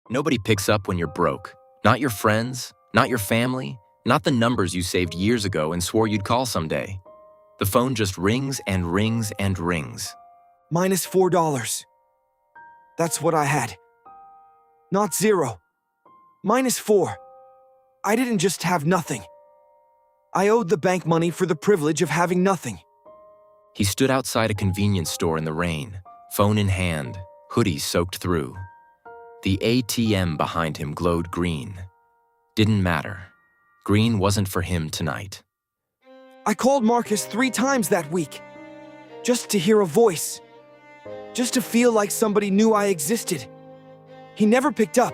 Nobody picks up when you're broke. Not your friends, not your family, not the numbers you saved years ago and swore you'd call someday. The phone just rings and rings and rings. Minus $4. That's what I had. Not zero. Minus 4. I didn't just have nothing. I owed the bank money for the privilege of having nothing. He stood outside a convenience store in the rain, phone in hand, hoodie soaked through. The ATM behind him glowed green. Didn't matter. Green wasn't for him tonight. I called Marcus 3 times that week, just to hear a voice, just to feel like somebody knew I existed. He never picked up,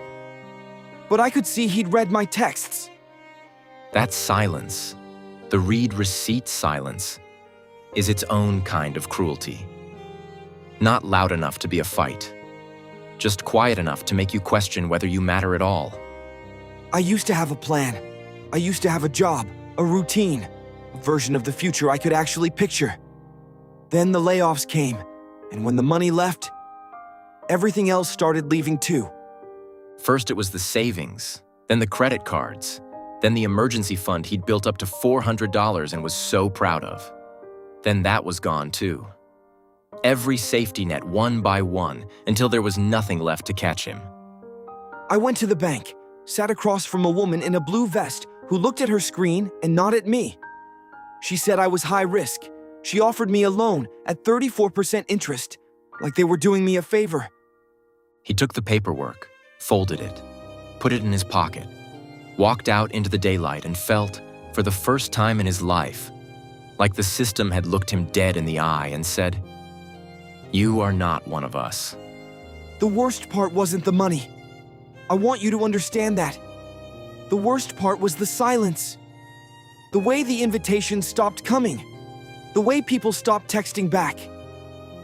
but I could see he'd read my texts. That silence, the read receipt silence, is its own kind of cruelty. Not loud enough to be a fight, just quiet enough to make you question whether you matter at all. I used to have a plan. I used to have a job, a routine, a version of the future I could actually picture. Then the layoffs came, and when the money left, everything else started leaving too. First it was the savings, then the credit cards, then the emergency fund he'd built up to $400 and was so proud of. Then that was gone too. Every safety net one by one until there was nothing left to catch him. I went to the bank, sat across from a woman in a blue vest who looked at her screen and not at me. She said I was high risk. She offered me a loan at 34% interest, like they were doing me a favor. He took the paperwork, folded it, put it in his pocket, walked out into the daylight and felt, for the first time in his life, like the system had looked him dead in the eye and said, "You are not one of us." The worst part wasn't the money. I want you to understand that. The worst part was the silence. The way the invitations stopped coming. The way people stopped texting back.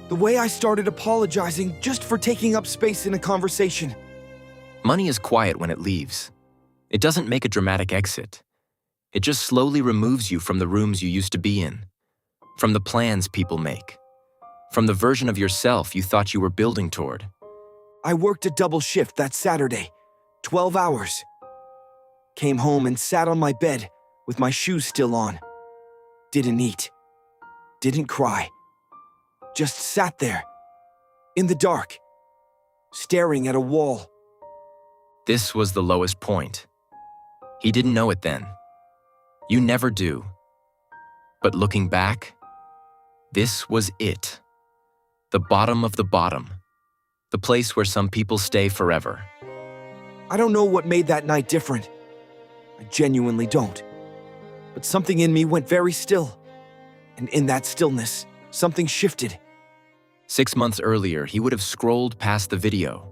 The way I started apologizing just for taking up space in a conversation. Money is quiet when it leaves. It doesn't make a dramatic exit. It just slowly removes you from the rooms you used to be in, from the plans people make, from the version of yourself you thought you were building toward. I worked a double shift that Saturday, 12 hours. Came home and sat on my bed with my shoes still on. Didn't eat. Didn't cry. Just sat there, in the dark, staring at a wall. This was the lowest point. He didn't know it then. You never do. But looking back, this was it. The bottom of the bottom. The place where some people stay forever. I don't know what made that night different. I genuinely don't. But something in me went very still. And in that stillness, something shifted. 6 months earlier, he would have scrolled past the video.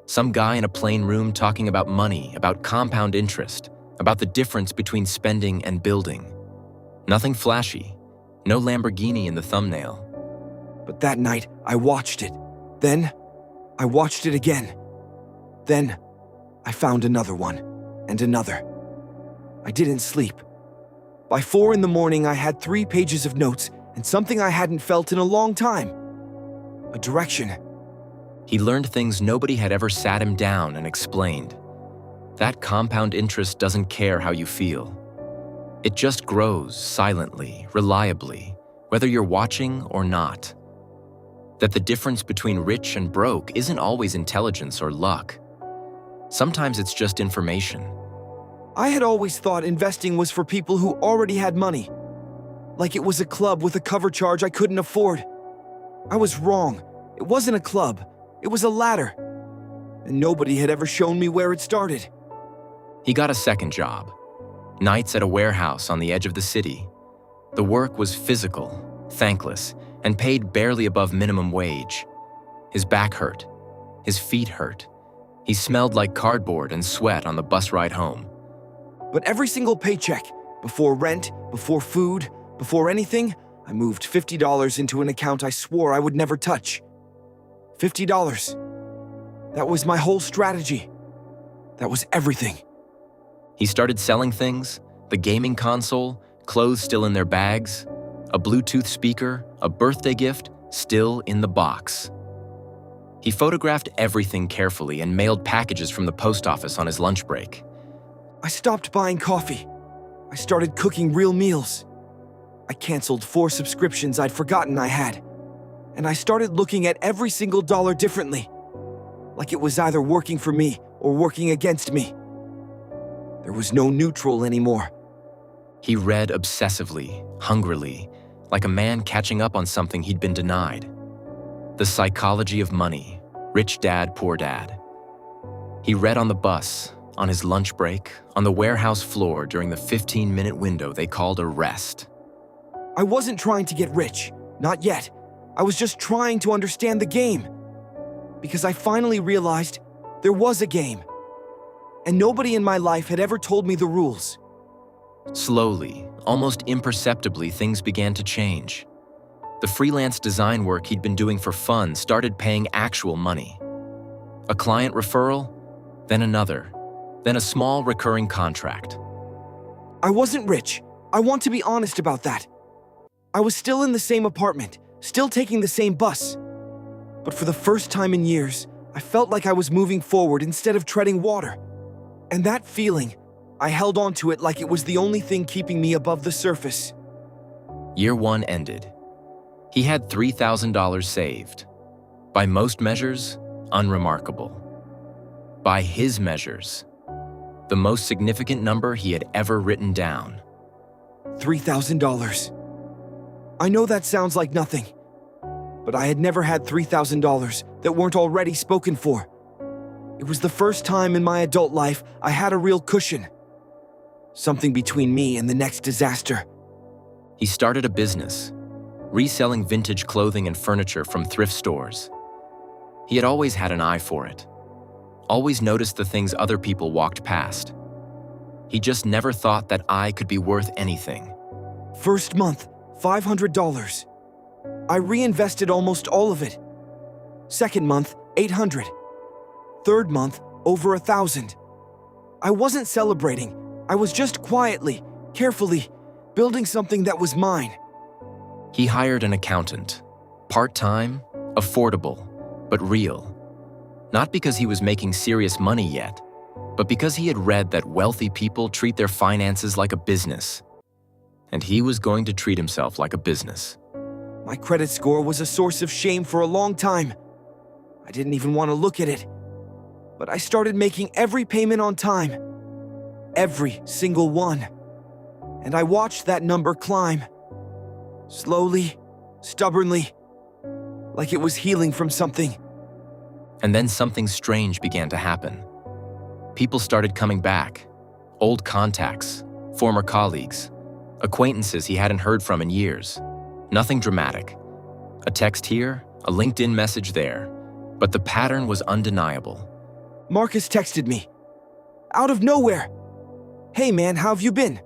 Some guy in a plain room talking about money, about compound interest, about the difference between spending and building. Nothing flashy. No Lamborghini in the thumbnail. But that night, I watched it. Then, I watched it again. Then, I found another one, and another. I didn't sleep. By 4 in the morning, I had 3 pages of notes and something I hadn't felt in a long time. A direction. He learned things nobody had ever sat him down and explained. That compound interest doesn't care how you feel. It just grows silently, reliably, whether you're watching or not. That the difference between rich and broke isn't always intelligence or luck. Sometimes it's just information. I had always thought investing was for people who already had money. Like it was a club with a cover charge I couldn't afford. I was wrong. It wasn't a club. It was a ladder. And nobody had ever shown me where it started. He got a second job. Nights at a warehouse on the edge of the city. The work was physical, thankless, and paid barely above minimum wage. His back hurt. His feet hurt. He smelled like cardboard and sweat on the bus ride home. But every single paycheck, before rent, before food, before anything, I moved $50 into an account I swore I would never touch. $50. That was my whole strategy. That was everything. He started selling things, the gaming console, clothes still in their bags, a Bluetooth speaker, a birthday gift still in the box. He photographed everything carefully and mailed packages from the post office on his lunch break. I stopped buying coffee. I started cooking real meals. I canceled 4 subscriptions I'd forgotten I had. And I started looking at every single dollar differently, like it was either working for me or working against me. There was no neutral anymore. He read obsessively, hungrily, like a man catching up on something he'd been denied. The Psychology of Money, Rich Dad, Poor Dad. He read on the bus, on his lunch break, on the warehouse floor during the 15-minute window they called a rest. I wasn't trying to get rich, not yet. I was just trying to understand the game. Because I finally realized there was a game. And nobody in my life had ever told me the rules. Slowly, almost imperceptibly, things began to change. The freelance design work he'd been doing for fun started paying actual money. A client referral, then another, then a small recurring contract. I wasn't rich. I want to be honest about that. I was still in the same apartment, still taking the same bus. But for the first time in years, I felt like I was moving forward instead of treading water. And that feeling, I held on to it like it was the only thing keeping me above the surface. Year 1 ended. He had $3,000 saved. By most measures, unremarkable. By his measures, the most significant number he had ever written down. $3,000. I know that sounds like nothing, but I had never had $3,000 that weren't already spoken for. It was the first time in my adult life I had a real cushion. Something between me and the next disaster. He started a business, reselling vintage clothing and furniture from thrift stores. He had always had an eye for it, always noticed the things other people walked past. He just never thought that I could be worth anything. First month, $500. I reinvested almost all of it. Second month, $800. Third month, over $1,000. I wasn't celebrating. I was just quietly, carefully, building something that was mine. He hired an accountant, part-time, affordable, but real. Not because he was making serious money yet, but because he had read that wealthy people treat their finances like a business. And he was going to treat himself like a business. My credit score was a source of shame for a long time. I didn't even want to look at it. But I started making every payment on time. Every single one. And I watched that number climb. Slowly, stubbornly, like it was healing from something. And then something strange began to happen. People started coming back. Old contacts, former colleagues, acquaintances he hadn't heard from in years. Nothing dramatic. A text here, a LinkedIn message there. But the pattern was undeniable. Marcus texted me. Out of nowhere. Hey man, how have you been?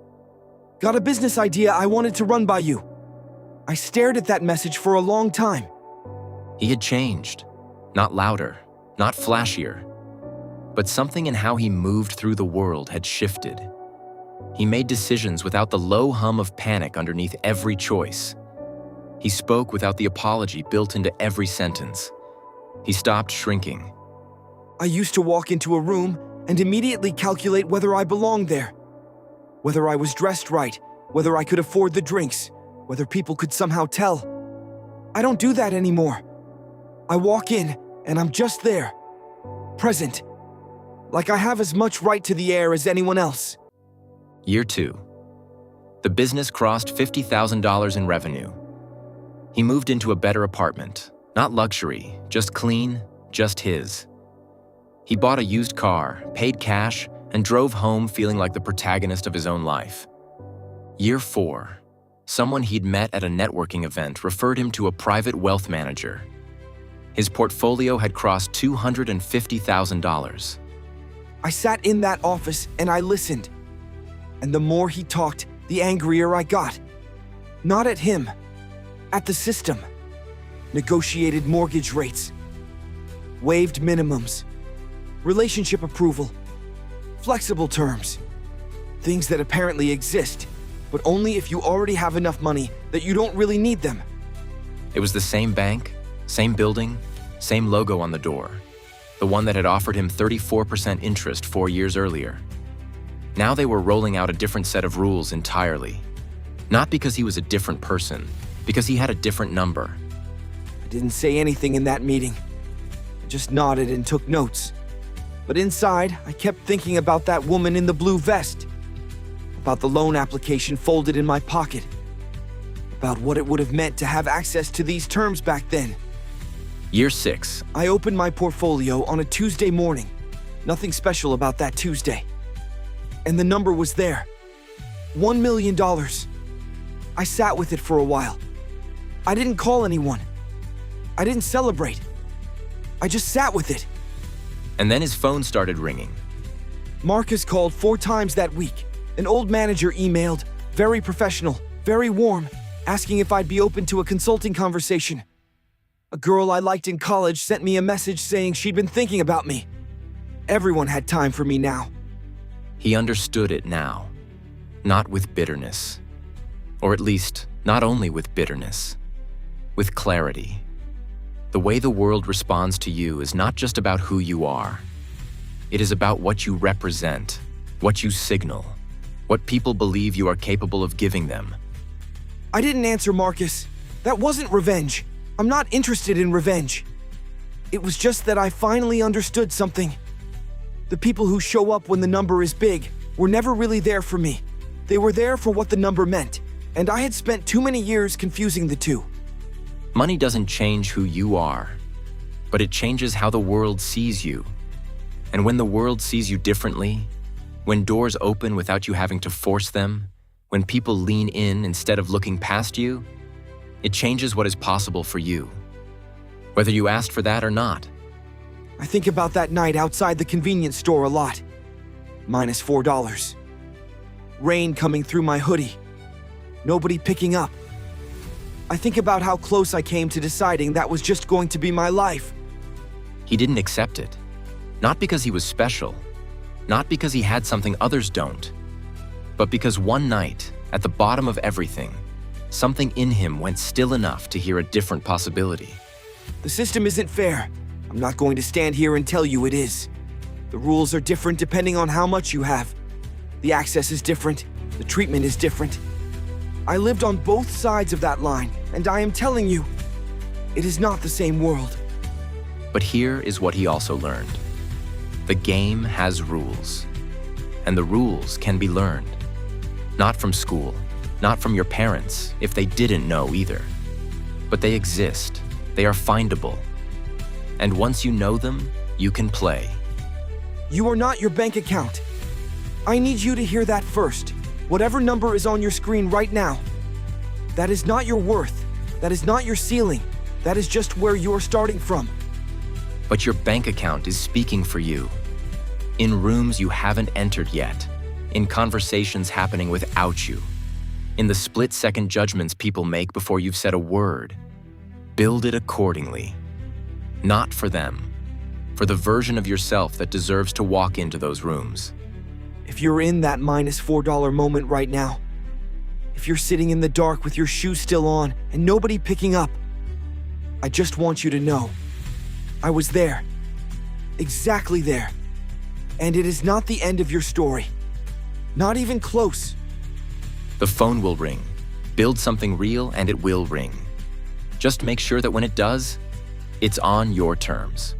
Got a business idea I wanted to run by you. I stared at that message for a long time. He had changed. Not louder, not flashier. But something in how he moved through the world had shifted. He made decisions without the low hum of panic underneath every choice. He spoke without the apology built into every sentence. He stopped shrinking. I used to walk into a room and immediately calculate whether I belonged there. Whether I was dressed right, whether I could afford the drinks, whether people could somehow tell. I don't do that anymore. I walk in and I'm just there, present, like I have as much right to the air as anyone else. Year 2. The business crossed $50,000 in revenue. He moved into a better apartment, not luxury, just clean, just his. He bought a used car, paid cash, and drove home feeling like the protagonist of his own life. Year 4. Someone he'd met at a networking event referred him to a private wealth manager. His portfolio had crossed $250,000. I sat in that office and I listened. And the more he talked, the angrier I got. Not at him, at the system. Negotiated mortgage rates, waived minimums, relationship approval, flexible terms. Things that apparently exist, but only if you already have enough money that you don't really need them. It was the same bank, same building, Same logo on the door, the one that had offered him 34% interest 4 years earlier. Now they were rolling out a different set of rules entirely. Not because he was a different person, because he had a different number. I didn't say anything in that meeting. I just nodded and took notes. But inside, I kept thinking about that woman in the blue vest. About the loan application folded in my pocket. About what it would have meant to have access to these terms back then. Year 6. I opened my portfolio on a Tuesday morning. Nothing special about that Tuesday. And the number was there. $1 million. I sat with it for a while. I didn't call anyone. I didn't celebrate. I just sat with it. And then his phone started ringing. Marcus called 4 times that week. An old manager emailed, very professional, very warm, asking if I'd be open to a consulting conversation. A girl I liked in college sent me a message saying she'd been thinking about me. Everyone had time for me now. He understood it now, not with bitterness. Or at least, not only with bitterness, with clarity. The way the world responds to you is not just about who you are. It is about what you represent, what you signal, what people believe you are capable of giving them. I didn't answer Marcus. That wasn't revenge. I'm not interested in revenge. It was just that I finally understood something. The people who show up when the number is big were never really there for me. They were there for what the number meant, and I had spent too many years confusing the two. Money doesn't change who you are, but it changes how the world sees you. And when the world sees you differently, when doors open without you having to force them, when people lean in instead of looking past you, it changes what is possible for you, whether you asked for that or not. I think about that night outside the convenience store a lot. -$4. Rain coming through my hoodie. Nobody picking up. I think about how close I came to deciding that was just going to be my life. He didn't accept it. Not because he was special, not because he had something others don't, but because one night, at the bottom of everything, something in him went still enough to hear a different possibility. The system isn't fair. I'm not going to stand here and tell you it is. The rules are different depending on how much you have. The access is different. The treatment is different. I lived on both sides of that line, and I am telling you, it is not the same world. But here is what he also learned. The game has rules, and the rules can be learned. Not from school, not from your parents, if they didn't know either. But they exist. They are findable. And once you know them, you can play. You are not your bank account. I need you to hear that first. Whatever number is on your screen right now, that is not your worth. That is not your ceiling. That is just where you're starting from. But your bank account is speaking for you. In rooms you haven't entered yet. In conversations happening without you. In the split-second judgments people make before you've said a word. Build it accordingly. Not for them. For the version of yourself that deserves to walk into those rooms. If you're in that -$4 moment right now, if you're sitting in the dark with your shoes still on and nobody picking up, I just want you to know, I was there. Exactly there. And it is not the end of your story. Not even close. The phone will ring. Build something real and it will ring. Just make sure that when it does, it's on your terms.